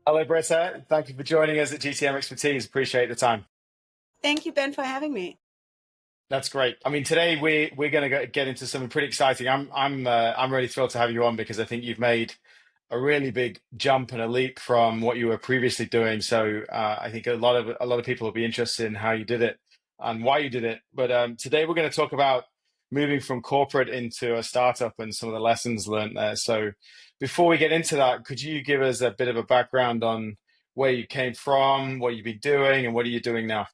Hello, Britta. Thank you for joining us at GTM Expertise. Appreciate the time. Thank you, Ben, for having me. That's great. I mean, today we're going to get into something pretty exciting. I'm really thrilled to have you on because I think you've made a really big jump and a leap from what you were previously doing. So I think a lot of people will be interested in how you did it and why you did it. But today we're going to talk about moving from corporate into a startup and some of the lessons learned there. So before we get into that, could you give us a bit of a background on where you came from, what you've been doing, and what are you doing now?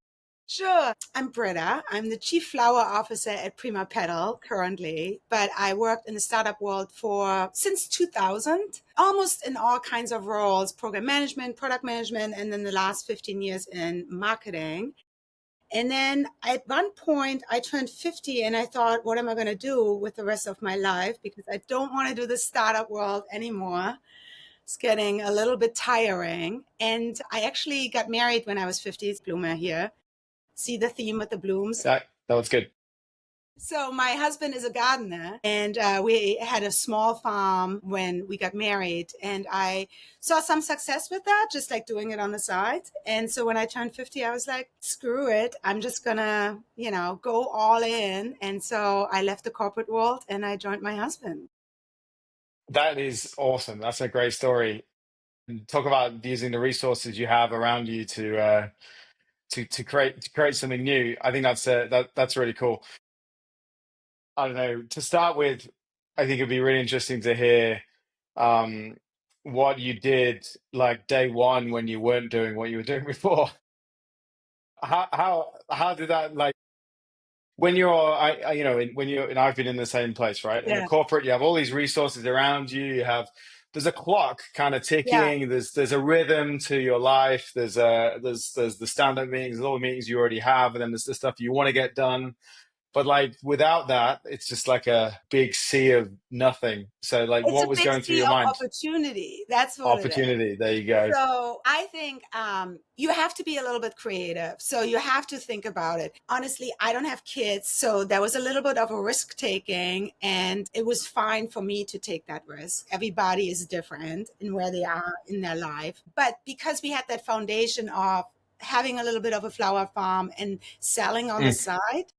Sure. I'm Britta. I'm the Chief Flower Officer at Prijma Petals currently, but I worked in the startup world for since 2000, almost in all kinds of roles, program management, product management, and then the last 15 years in marketing. And then at one point I turned 50 and I thought, what am I going to do with the rest of my life? Because I don't want to do the startup world anymore. It's getting a little bit tiring. And I actually got married when I was 50. It's bloomer here. See the theme with the blooms? That was good. So my husband is a gardener, and we had a small farm when we got married, and I saw some success with that, just like doing it on the side. And so when I turned 50, I was like, screw it. I'm just gonna, go all in. And so I left the corporate world and I joined my husband. That is awesome. That's a great story. Talk about using the resources you have around you to create something new. I think that's really cool. I don't know. To start with, I think it'd be really interesting to hear um, what you did like day one when you weren't doing what you were doing before. How did that like when you're when you and I've been in the same place, right? In the Yeah. corporate, you have all these resources around you. There's a clock kind of Yeah. ticking. There's a rhythm to your life. There's the stand-up meetings, there's all the meetings you already have, and then there's the stuff you want to get done. But like without that, it's just like a big sea of nothing. So like It's what a was big going through sea your of mind? opportunity. That's what it is. Opportunity. There you go. So I think you have to be a little bit creative. So you have to think about it. Honestly, I don't have kids. So there was a little bit of a risk taking, and it was fine for me to take that risk. Everybody is different in where they are in their life. But because we had that foundation of having a little bit of a flower farm and selling on the Mm, side,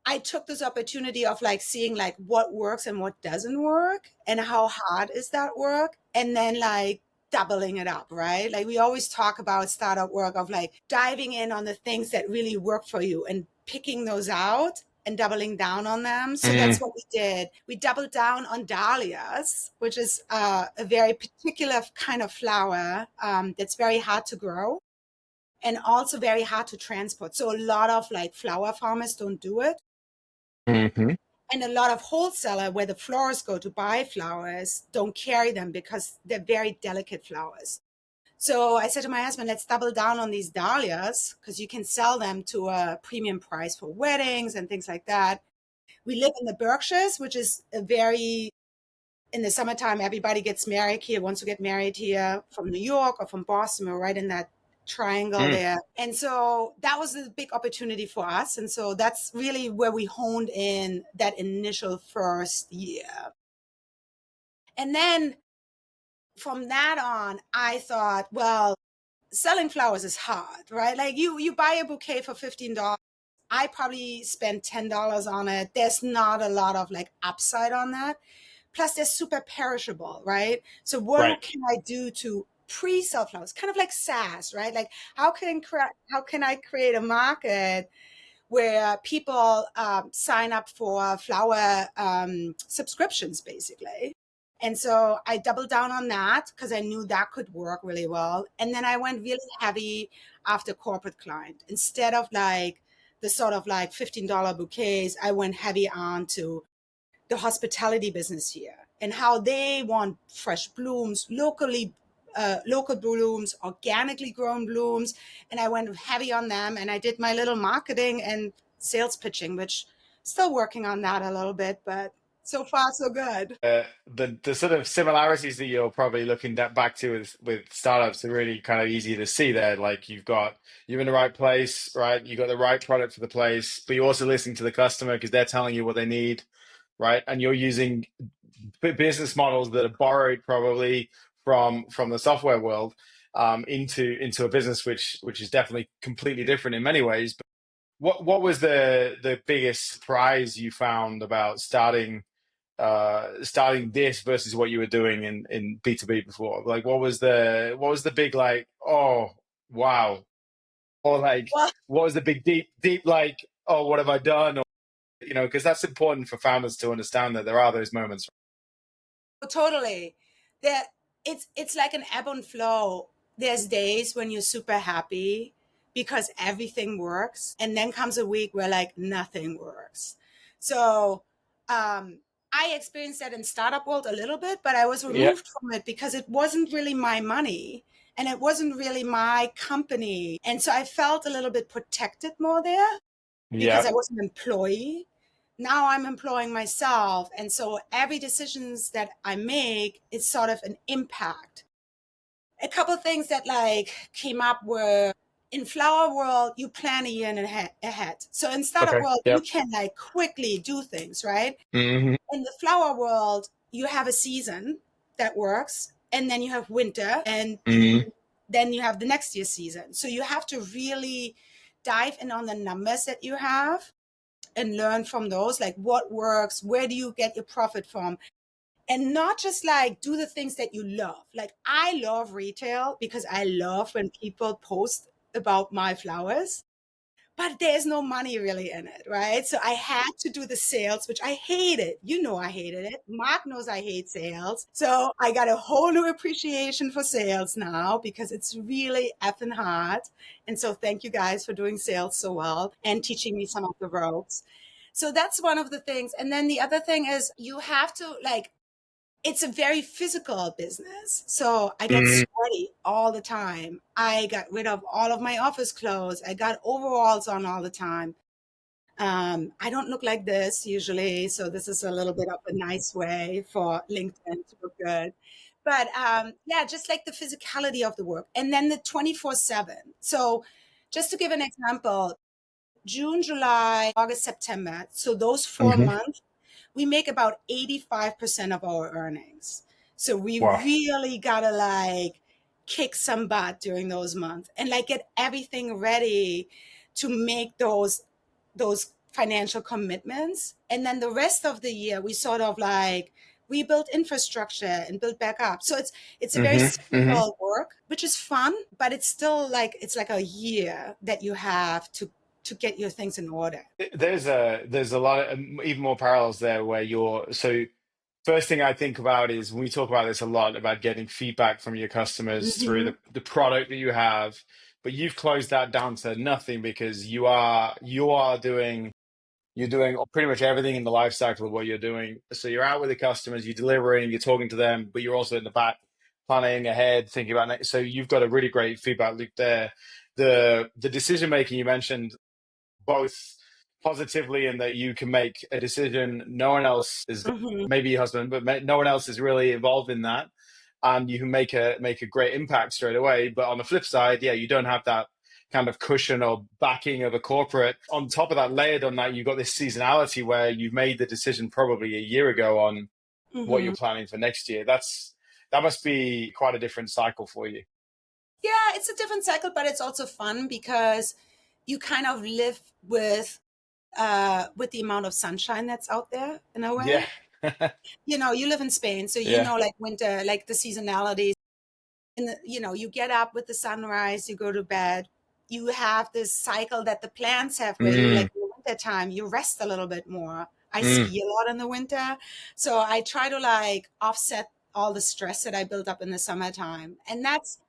I took this opportunity of like seeing like what works and what doesn't work and how hard is that work. And then like doubling it up, right? Like we always talk about startup work of like diving in on the things that really work for you and picking those out and doubling down on them. So that's mm, what we did. We doubled down on dahlias, which is a very particular kind of flower that's very hard to grow and also very hard to transport. So a lot of like flower farmers don't do it. mhm. And a lot of wholesaler where the florists go to buy flowers don't carry them because they're very delicate flowers. So I said to my husband, let's double down on these dahlias because you can sell them to a premium price for weddings and things like that. We live in the Berkshires, which is a very, in the summertime, everybody gets married here, wants to get married here from New York or from Boston. We're right in that triangle Mm. there. And so that was a big opportunity for us. And so that's really where we honed in that initial first year. And then from that on, I thought, well, selling flowers is hard, right? Like you buy a bouquet for $15. I probably spent $10 on it. There's not a lot of like upside on that. Plus, they're super perishable, right? So, Right. what can I do to pre-sell flowers? Kind of like SaaS, right? Like, how can I create a market where people sign up for flower subscriptions, basically? And so I doubled down on that because I knew that could work really well. And then I went really heavy after corporate client. Instead of like the sort of like $15 bouquets, I went heavy on to the hospitality business here and how they want fresh blooms, local blooms, organically grown blooms. And I went heavy on them and I did my little marketing and sales pitching, which still working on that a little bit, but so far so good. The sort of similarities that you're probably looking back to with startups are really kind of easy to see there. Like you're in the right place, right? You got the right product for the place, but you're also listening to the customer because they're telling you what they need, right? And you're using business models that are borrowed probably from the software world, into a business which is definitely completely different in many ways. But what was the biggest surprise you found about starting this versus what you were doing in B2B before? Like what was the big like, oh wow, or like Well, what was the big deep like, oh, what have I done? Or because that's important for founders to understand that there are those moments. totally. There, it's like an ebb and flow. There's days when you're super happy because everything works, and then comes a week where like nothing works. So I experienced that in startup world a little bit, but I was Yeah. removed from it because it wasn't really my money and it wasn't really my company. And so I felt a little bit protected more there because Yeah. I was an employee. Now I'm employing myself. And so every decisions that I make is sort of an impact. A couple of things that like came up were in flower world, you plan a year and ahead. So in startup Okay. world, you Yep. can like quickly do things, right? Hmm. In the flower world, you have a season that works, and then you have winter, and Hmm. then you have the next year's season. So you have to really dive in on the numbers that you have and learn from those, like what works, where do you get your profit from, and not just like do the things that you love. Like I love retail because I love when people post about my flowers, but there's no money really in it, right? So I had to do the sales, which I hated. You know, I hated it. Mark knows I hate sales. So I got a whole new appreciation for sales now because it's really effing hard. And so thank you guys for doing sales so well and teaching me some of the ropes. So that's one of the things. And then the other thing is you have to like, it's a very physical business. So I get Hmm. sweaty all the time. I got rid of all of my office clothes. I got overalls on all the time. I don't look like this usually. So this is a little bit of a nice way for LinkedIn to look good. But yeah, just like the physicality of the work. And then the 24/7. So just to give an example, June, July, August, September. So those four Hmm. months, we make about 85% of our earnings. So we Wow. really gotta like kick some butt during those months and like get everything ready to make those financial commitments. And then the rest of the year we sort of like rebuild infrastructure and build back up. So it's a very Hmm. Hmm. cyclical work, which is fun, but it's still like it's like a year that you have to get your things in order. There's a lot of even more parallels there where you're so first thing I think about is we talk about this a lot about getting feedback from your customers through Mm-hmm. the product that you have, but you've closed that down to nothing because you're doing pretty much everything in the life cycle of what you're doing. So you're out with the customers, you're delivering, you're talking to them, but you're also in the back planning ahead, thinking about next. So you've got a really great feedback loop there. The decision making you mentioned both positively in that you can make a decision no one else is, Mm-hmm. maybe your husband, but no one else is really involved in that, and you can make a great impact straight away. But on the flip side, yeah, you don't have that kind of cushion or backing of a corporate. On top of that, layered on that, you've got this seasonality where you've made the decision probably a year ago on what you're Mm-hmm. planning for next year. That must be quite a different cycle for you. Yeah, it's a different cycle, but it's also fun because you kind of live with the amount of sunshine that's out there in a Yeah. way. You know, you live in Spain, so you Yeah. know like winter, like the seasonality. And you know, you get up with the sunrise, you go to bed. You have this cycle that the plants have where you Mm, like in the winter time, you rest a little bit more. I mm, ski a lot in the winter. So I try to like offset all the stress that I build up in the summertime. And that's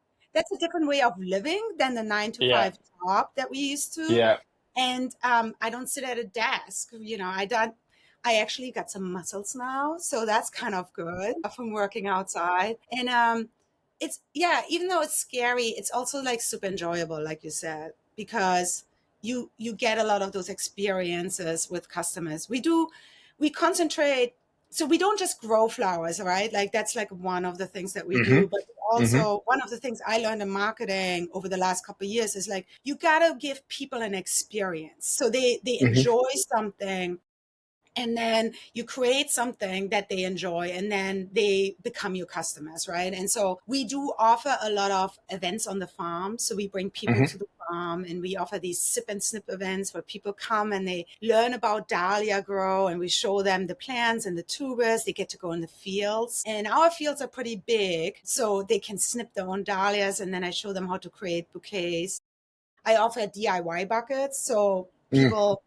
a different way of living than the nine to yeah. five job that we used to. Yeah. And I don't sit at a desk. You know, I actually got some muscles now, so that's kind of good from working outside. And it's yeah, even though it's scary, it's also like super enjoyable, like you said, because you get a lot of those experiences with customers. We concentrate, so we don't just grow flowers, right? Like that's like one of the things that we Hmm. do, but Hmm. also one of the things I learned in marketing over the last couple of years is like you gotta give people an experience so they Hmm. enjoy something and then you create something that they enjoy, and then they become your customers, right? And so we do offer a lot of events on the farm. So we bring people to Hmm. the farm, and we offer these sip and snip events where people come and they learn about dahlia grow, and we show them the plants and the tubers. They get to go in the fields, and our fields are pretty big, so they can snip their own dahlias, and then I show them how to create bouquets. I offer DIY buckets. So Mm. people,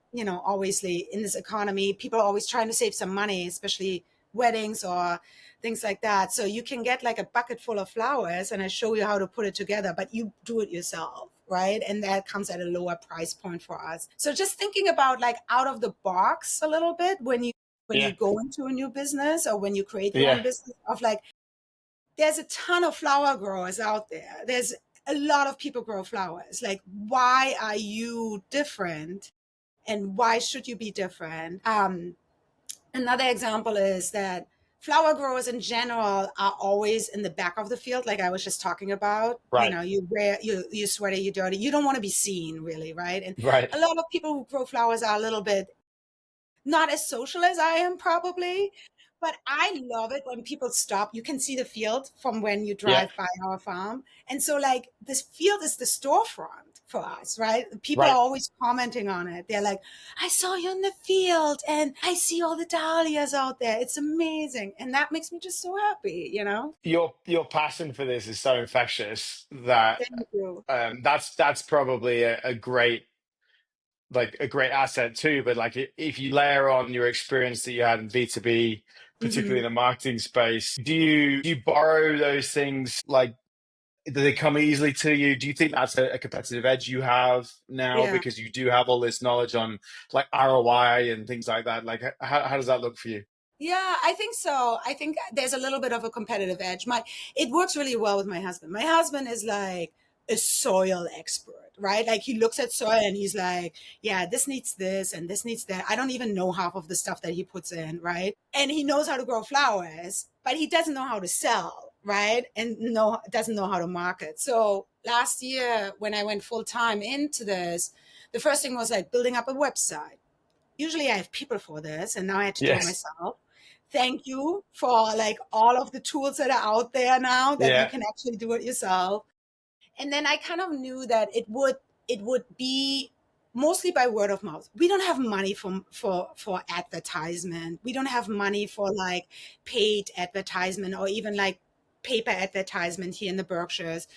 obviously in this economy, people are always trying to save some money, especially weddings or things like that. So you can get like a bucket full of flowers, and I show you how to put it together, but you do it yourself, right? And that comes at a lower price point for us. So just thinking about like out of the box a little bit when you Yeah. go into a new business, or when you create your own Yeah. business, of like, there's a ton of flower growers out there. There's a lot of people grow flowers. Like, why are you different? And why should you be different? Another example is that flower growers in general are always in the back of the field, like I was just talking about. Right. You wear you sweater, you dirty. You don't want to be seen, really, right? And Right. a lot of people who grow flowers are a little bit not as social as I am, probably, but I love it when people stop. You can see the field from when you Yeah. drive by our farm. And so, like, this field is the storefront for us, right? People are Right. always commenting on it. They're like, I saw you in the field and I see all the dahlias out there. It's amazing. And that makes me just so happy. Your passion for this is so infectious that Thank you. that's probably a great, like a great asset too. But like if you layer on your experience that you had in B2B, particularly Hmm. in the marketing space, do you borrow those things? Like, do they come easily to you? Do you think that's a competitive edge you have now Yeah. because you do have all this knowledge on like ROI and things like that? Like, how does that look for you? Yeah, I think so. I think there's a little bit of a competitive edge. It works really well with my husband. My husband is like a soil expert, right? Like he looks at soil and he's like, yeah, this needs this and this needs that. I don't even know half of the stuff that he puts in, right? And he knows how to grow flowers, but he doesn't know how to sell, right? And doesn't know how to market. So last year when I went full time into this, the first thing was like building up a website. Usually I have people for this, and now I had to do it Yes. myself. Thank you for like all of the tools that are out there now that you Yeah. can actually do it yourself. And then I kind of knew that it would be mostly by word of mouth. We don't have money for advertisement. We don't have money for like paid advertisement, or even like paper advertisement here in the Berkshires.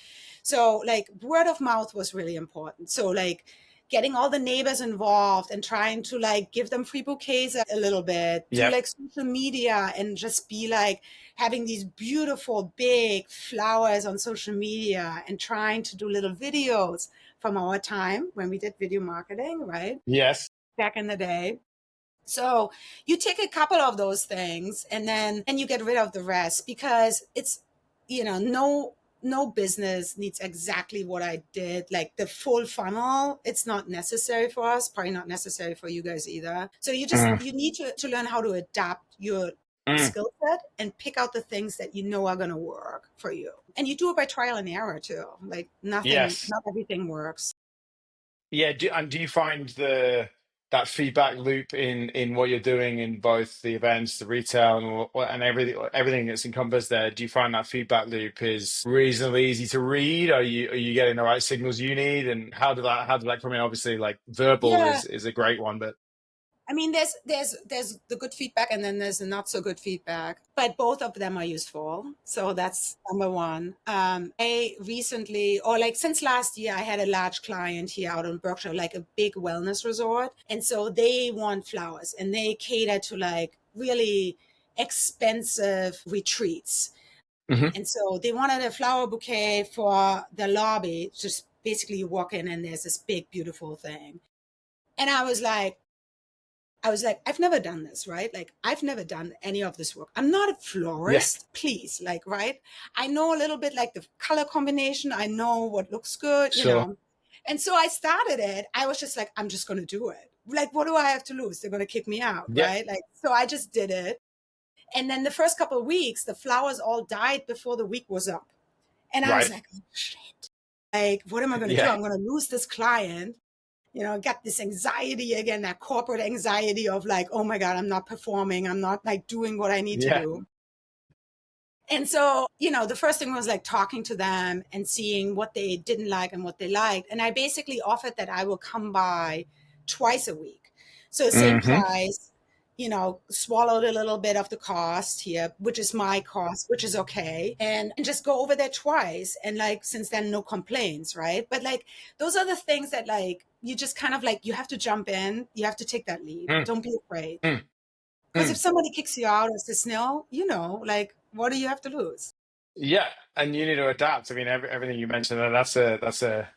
So like word of mouth was really important. So like getting all the neighbors involved and trying to like give them free bouquets a little bit, do Yep. like social media and just be like having these beautiful big flowers on social media, and trying to do little videos from our time when we did video marketing, right? Yes. Back in the day. So you take a couple of those things, and you get rid of the rest, because it's, no business needs exactly what I did, like the full funnel. It's not necessary for us, probably not necessary for you guys either. So Mm. you need to learn how to adapt your Mm. skill set and pick out the things that you know are going to work for you. And you do it by trial and error too. Like Yes. not everything works. Yeah. Do you find that feedback loop in what you're doing in both the events, the retail, and everything that's encompassed there? Do you find that feedback loop is reasonably easy to read? Are you getting the right signals you need? And how did that come in? Obviously, like verbal Yeah. is a great one, but I mean, there's the good feedback, and then there's the not so good feedback, but both of them are useful. So that's number one. I recently, or like since last year, I had a large client here out in Berkshire, like a big wellness resort, and so they want flowers, and they cater to like really expensive retreats, Mhm. and so they wanted a flower bouquet for the lobby. Just basically, you walk in and there's this big, beautiful thing, and I was like, I've never done this, right? Like, I've never done any of this work. I'm not a Yeah, florist, please, like, right? I know a little bit like the color combination. I know what looks good. sure. And so I started it. I was just like, I'm just going to do it. Like, what do I have to lose? They're going to kick me out, Yeah, right? Like, so I just did it. And then the first couple of weeks, the flowers all died before the week was up. And I was right. like, oh, shit. Like, what am I going to do? Yeah, I'm going to lose this client. got this anxiety again, that corporate anxiety of like, oh my God, I'm not performing. I'm not like doing what I need to Yeah. do. And so, the first thing was like talking to them and seeing what they didn't like and what they liked. And I basically offered that I will come by twice a week. So same Hmm. price, swallowed a little bit of the cost here, which is my cost, which is okay. And just go over there twice. And like, since then, no complaints, right? But like, those are the things that like, you just kind of like, you have to jump in, you have to take that lead. Mm, Don't be afraid. mm, Because if mm. somebody kicks you out or says no, like, what do you have to lose? Yeah, and you need to adapt. I mean, everything you mentioned, and that's a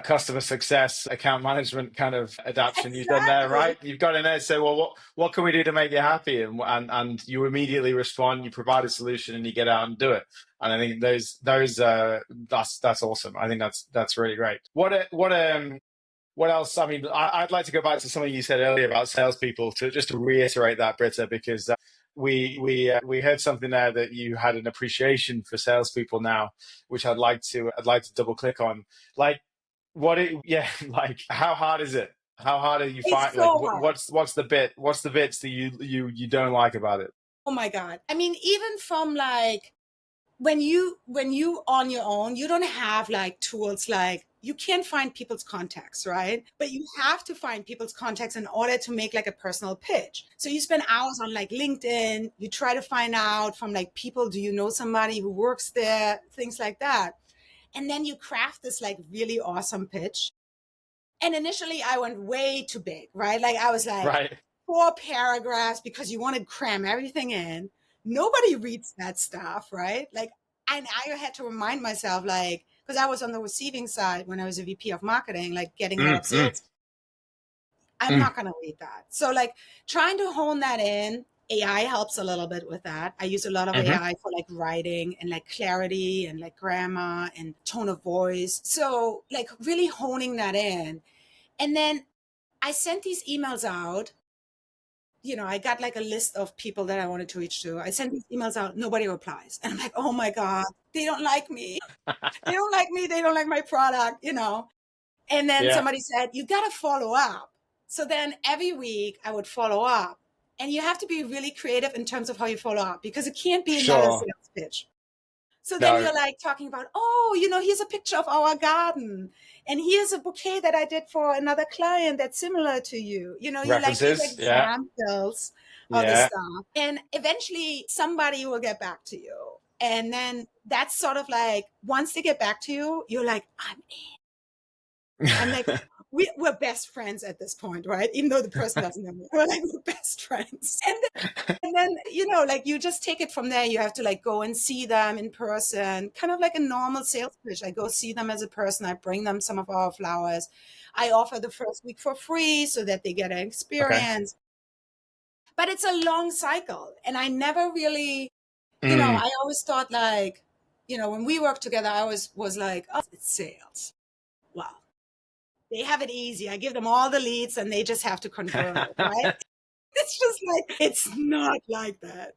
customer success account management kind of adaptation you've done there, Exactly. right? You've got in there and say, well, what can we do to make you happy? And you immediately respond, you provide a solution, and you get out and do it. And I think those that's awesome. I think that's really great. What else? I mean, I'd like to go back to something you said earlier about salespeople to just to reiterate that, Britta, because we heard something there that you had an appreciation for salespeople now, which I'd like to double click on. Like, yeah, like how hard is it? How hard are you It's find? Like, so hard. what's the bit? What's the bits that you don't like about it? Oh my God. I mean, even from like when you on your own, you don't have like tools like you can't find people's contacts, right? But you have to find people's contacts in order to make like a personal pitch. So you spend hours on like LinkedIn, you try to find out from like people, do you know somebody who works there, things like that. And then you craft this like really awesome pitch. And initially I went way too big, right? Like I was like Right. 4 paragraphs because you want to cram everything in. Nobody reads that stuff, right? Like, and I had to remind myself, like, because I was on the receiving side when I was a VP of marketing, like getting a lot Mm, of mm, sales. I'm mm. not going to read that. So, like, trying to hone that in. AI helps a little bit with that. I use a lot of Hmm. AI for like writing and like clarity and like grammar and tone of voice. So, like, really honing that in. And then I sent these emails out. I got like a list of people that I wanted to reach to. I sent these emails out, nobody replies. And I'm like, oh my God, they don't like me. They don't like me. They don't like my product. And then Yeah. somebody said, you got to follow up. So then every week I would follow up. And you have to be really creative in terms of how you follow up because it can't be another Sure. sales pitch. So then No. you're like talking about, oh, here's a picture of our garden. And here's a bouquet that I did for another client that's similar to you. You like give References. Yeah. examples of the Yeah. stuff. And eventually somebody will get back to you. And then that's sort of like, once they get back to you, you're like, I'm like, we're best friends at this point, right? Even though the person doesn't know me, we're like, we're best friends. And then, like you just take it from there. You have to like go and see them in person, kind of like a normal sales pitch. I go see them as a person. I bring them some of our flowers. I offer the first week for free so that they get an Okay. experience. But it's a long cycle. And I never really, Mm. I always thought like, when we worked together, I always was like, oh, it's sales. Wow. They have it easy. I give them all the leads and they just have to convert it, right? It's just like, it's not like that.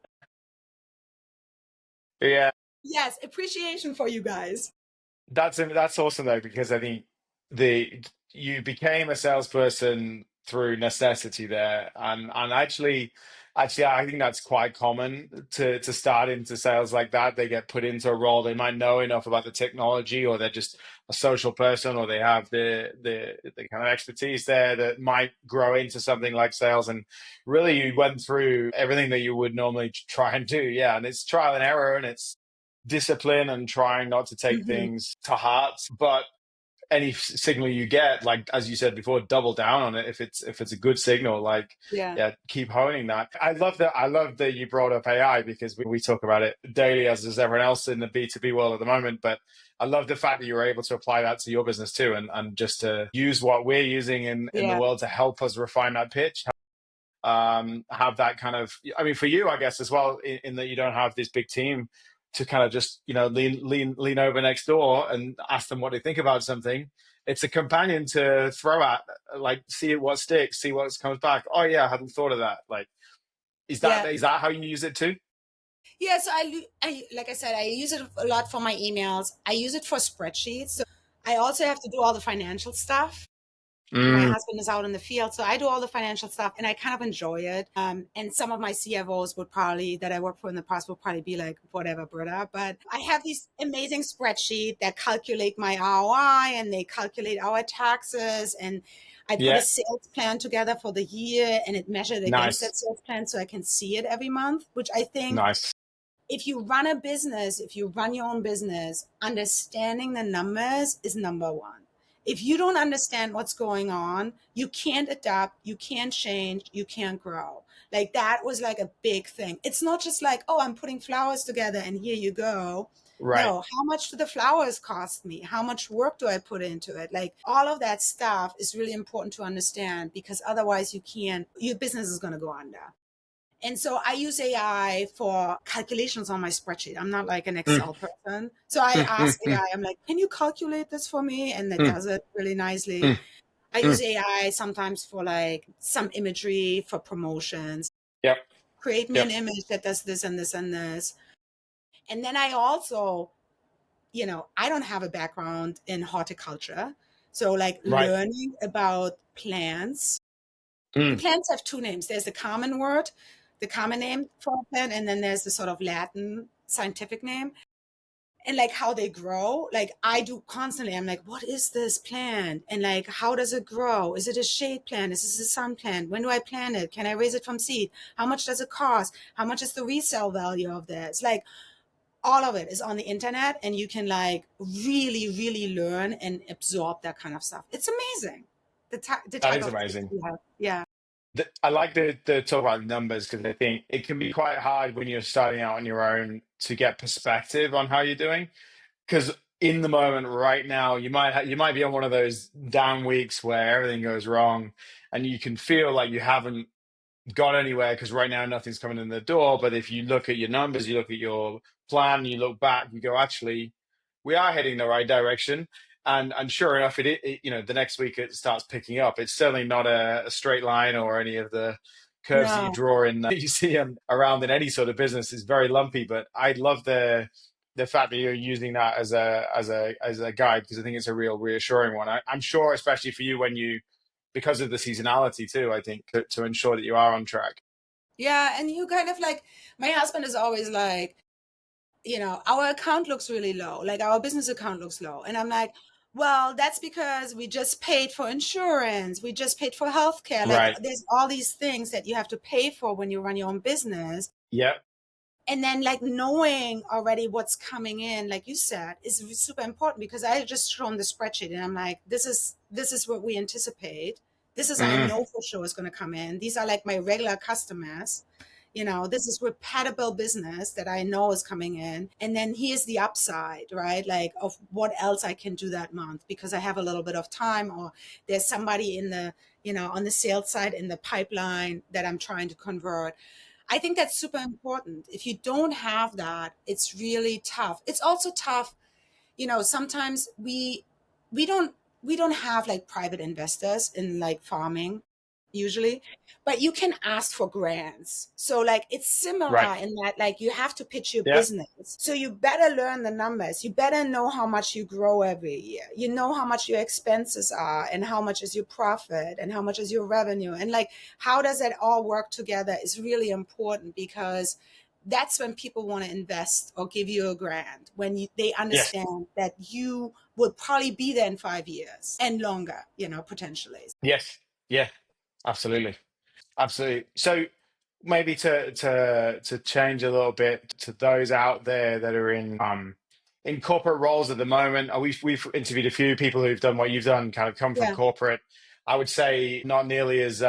Yeah. Yes, appreciation for you guys. That's awesome though, because I think the you became a salesperson through necessity there, and actually I think that's quite common to start into sales like that. They get put into a role, they might know enough about the technology, or they're just a social person, or they have the kind of expertise there that might grow into something like sales. And really, you went through everything that you would normally try and do, yeah. And it's trial and error, and it's discipline and trying not to take Hmm. things to heart. But any signal you get, like as you said before, double down on it. If it's a good signal, like, Yeah. yeah, keep honing that. I love that you brought up AI, because we talk about it daily, as does everyone else in the B2B world at the moment. But I love the fact that you were able to apply that to your business too, and just to use what we're using in the Yeah. world to help us refine that pitch, have that kind of, I mean, for you, I guess, as well, in that you don't have this big team to kind of just, lean over next door and ask them what they think about something. It's a companion to throw at, like, see what sticks, see what comes back. Oh yeah, I hadn't thought of that. Like, is that Yeah. is that how you use it too? Yeah. So like I said, I use it a lot for my emails. I use it for spreadsheets. So I also have to do all the financial stuff. My Mm, husband is out in the field, so I do all the financial stuff, and I kind of enjoy it. And some of my CFOs would probably that I worked for in the past would probably be like, "Whatever, Britta." But I have these amazing spreadsheet that calculate my ROI and they calculate our taxes, and I put a yeah, sales plan together for the year, and it measured against nice, that sales plan, so I can see it every month. Which I think nice. if you run a business, if you run your own business, understanding the numbers is number one. If you don't understand what's going on, you can't adapt, you can't change, you can't grow. Like that was like a big thing. It's not just like, oh, I'm putting flowers together and here you go. Right. No, how much do the flowers cost me? How much work do I put into it? Like all of that stuff is really important to understand because otherwise you can't, your business is going to go under. And so I use AI for calculations on my spreadsheet. I'm not like an Mm, Excel person. So I mm, mm, ask mm, AI, I'm like, can you calculate this for me? And it mm, does it really nicely. mm, I use mm. AI sometimes for like some imagery for promotions. Yep, Create me an yep. image that does this and this and this. And then I also, I don't have a background in horticulture. So like Right. learning about plants. And Mm, plants have two names. There's the common word, the common name for a plant, and then there's the sort of Latin scientific name. And like how they grow, like I do constantly. I'm like, what is this plant? And like, how does it grow? Is it a shade plant? Is this a sun plant? When do I plant it? Can I raise it from seed? How much does it cost? How much is the resale value of this? Like all of it is on the internet, and you can like really, really learn and absorb that kind of stuff. It's amazing. The that type is of tools amazing. we have. Yeah. I like the talk about numbers because I think it can be quite hard when you're starting out on your own to get perspective on how you're doing. Because in the moment right now, you might be on one of those down weeks where everything goes wrong, and you can feel like you haven't gone anywhere because right now nothing's coming in the door. But if you look at your numbers, you look at your plan, you look back, you go, actually, we are heading in the right direction. And sure enough, the next week it starts picking up. It's certainly not a straight line or any of the curves that you No. draw in you see around in any sort of business is very lumpy. But I love the fact that you're using that as a guide because I think it's a real reassuring one. I'm sure, especially for you when you because of the seasonality too, I think, to ensure that you are on track. Yeah, and you kind of like my husband is always like, our account looks really low, like our business account looks low. And I'm like, well, that's because we just paid for insurance, we just paid for healthcare. Like Right. there's all these things that you have to pay for when you run your own business. Yep. And then like knowing already what's coming in, like you said, is super important because I just shown the spreadsheet and I'm like, this is what we anticipate. This is I Mm, know for sure is going to come in. These are like my regular customers. This is repeatable business that I know is coming in. And then here's the upside, right? Like of what else I can do that month because I have a little bit of time or there's somebody in the, on the sales side in the pipeline that I'm trying to convert. I think that's super important. If you don't have that, it's really tough. It's also tough, sometimes we don't we don't have like private investors in like farming usually, but you can ask for grants. So like it's right. similar in that like you have to pitch your Yeah. business. So you better learn the numbers. You better know how much you grow every year. You know how much your expenses are and how much is your profit and how much is your revenue. And like how does that all work together is really important because that's when people want to invest or give you a grant when they Yes. understand that you would probably be there in 5 years and longer, potentially. Yes. Yeah. Absolutely. Absolutely. So maybe to change a little bit to those out there that are in corporate roles at the moment. We've interviewed a few people who've done what you've done, kind of come from Yeah, corporate. I would say not nearly as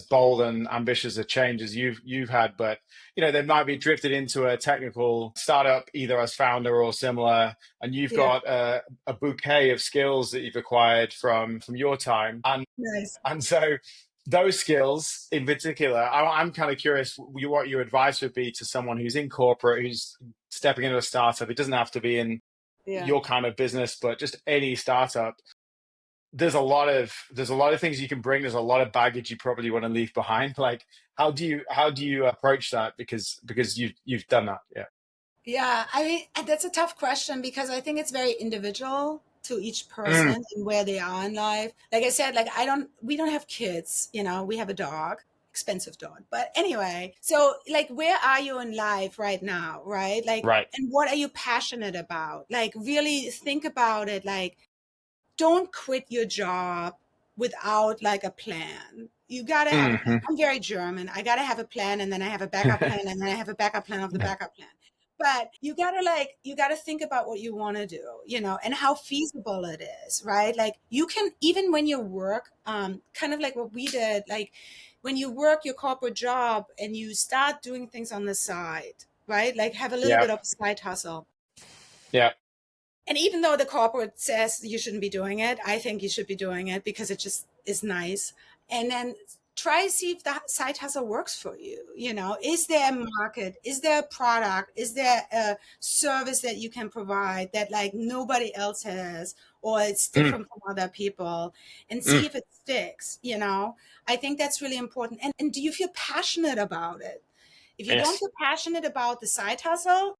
bold and ambitious a change as you've had, but they might be drifted into a technical startup either as founder or similar, and you've yeah, got a bouquet of skills that you've acquired from your time, nice. and so those skills in particular, I'm kind of curious what your advice would be to someone who's in corporate, who's stepping into a startup. It doesn't have to be in Yeah. your kind of business, but just any startup. There's a lot of things you can bring. There's a lot of baggage you probably want to leave behind. Like how do you approach that? Because you've done that. Yeah. Yeah, I mean, that's a tough question because I think it's very individual. to each Mm, person and where they are in life. Like I said, like we don't have kids, we have a dog, expensive dog. But anyway, so like, where are you in life right now, right? Like, right. and what are you passionate about? Like, really think about it. Like, don't quit your job without like a plan. You gotta have a plan. Hmm. I'm very German. I gotta have a plan, and then I have a backup plan, and then I have a backup plan of the backup plan. But you gotta think about what you want to do, and how feasible it is, right? Like, you can, even when you work, kind of like what we did, like when you work your corporate job and you start doing things on the side, right? Like, have a little Yeah. bit of a side hustle. Yeah. And even though the corporate says you shouldn't be doing it, I think you should be doing it because it just is nice. And then try to see if that side hustle works for you. Is there a market? Is there a product? Is there a service that you can provide that like nobody else has, or it's Mm, different from other people, and see mm. if it sticks. I think that's really important. And do you feel passionate about it? If you don't Yes. feel passionate about the side hustle,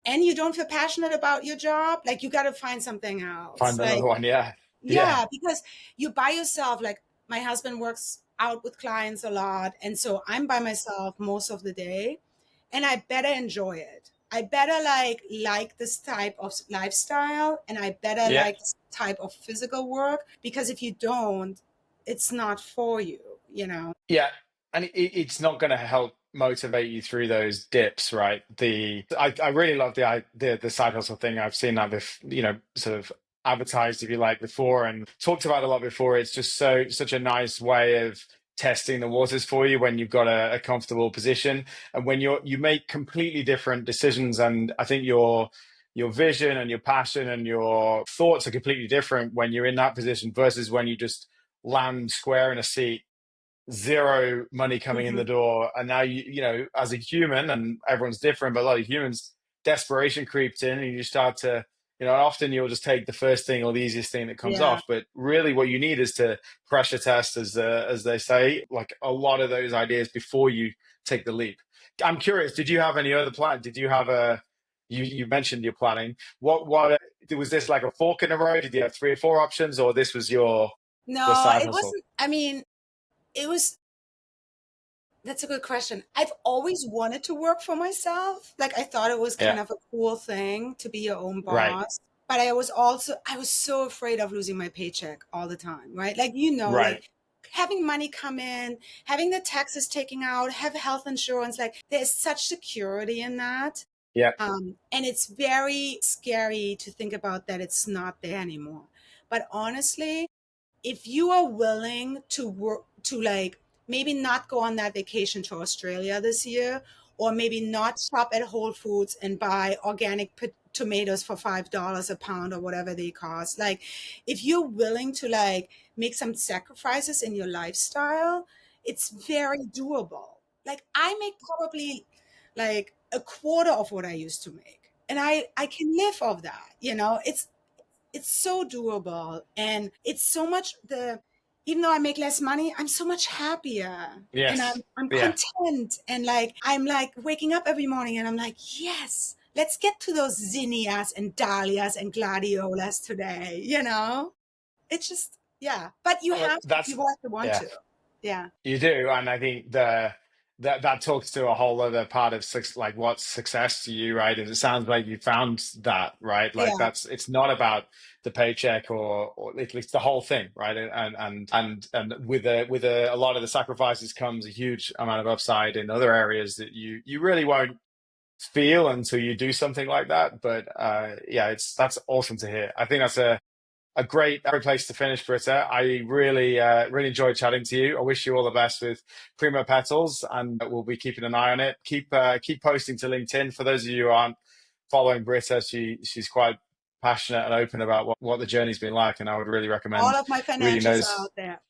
and you don't feel passionate about your job, like, you got to find something else. Find Like, another one. Yeah. Yeah. yeah, because you by yourself, like, my husband works out with clients a lot. And so I'm by myself most of the day, and I better enjoy it. I better like this type of lifestyle, and I better Yeah. like this type of physical work, because if you don't, it's not for you. Yeah, and it's not going to help motivate you through those dips, right? I really love the side hustle thing. I've seen that sort of advertised, if you like, before, and talked about a lot before. It's just such a nice way of testing the waters for you when you've got a comfortable position, and when you make completely different decisions. And I think your vision and your passion and your thoughts are completely different when you're in that position versus when you just land square in a seat, zero money coming in Hmm. the door, and now as a human, and everyone's different, but a lot of humans, desperation creeps in, and you start to, often you'll just take the first thing or the easiest thing that comes Yeah. off. But really what you need is to pressure test, as they say, like a lot of those ideas before you take the leap. I'm curious, did you have any other plan? Did you have a you mentioned your planning. What was this, like a fork in the road? Did you have three or four options, or this was your No, side it hustle? wasn't. I mean, it was that's a good question. I've always wanted to work for myself. Like, I thought it was Yeah. kind of a cool thing to be your own Right. boss. But I was so afraid of losing my paycheck all the time, right? Like, Right. like, having money come in, having the taxes taken out, have health insurance, like, there's such security in that. Yeah. And it's very scary to think about that it's not there anymore. But honestly, if you are willing to work, to like, maybe not go on that vacation to Australia this year, or maybe not shop at Whole Foods and buy organic tomatoes for $5 a pound or whatever they cost. Like, if you're willing to like make some sacrifices in your lifestyle, it's very doable. Like, I make probably like a quarter of what I used to make, and I can live off that. It's so doable, and it's so much the even though I make less money, I'm so much happier, and Yes. I'm Yeah. content, and like, I'm like waking up every morning and I'm like, yes, let's get to those zinnias and dahlias and gladiolas today. It's just, yeah, but That's you have to want yeah. to. Yeah. You do, and I think that talks to a whole other part of like what's success to you, right? And it sounds like you found that, right? Like Yeah. it's not about the paycheck, or at least the whole thing, right? And with a lot of the sacrifices comes a huge amount of upside in other areas that you really won't feel until you do something like that. But yeah, that's awesome to hear. I think that's a great place to finish, Britta. I really enjoyed chatting to you. I wish you all the best with Prijma Petals, and we'll be keeping an eye on it. Keep posting to LinkedIn. For those of you who aren't following Britta, she's quite passionate and open about what the journey's been like, and I would really All recommend of my reading financials are those out there.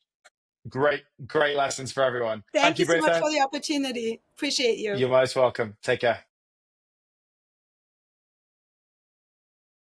great lessons for everyone. Thank Thank you you, so much Britta. for the opportunity. Appreciate you. You're most welcome. Take care.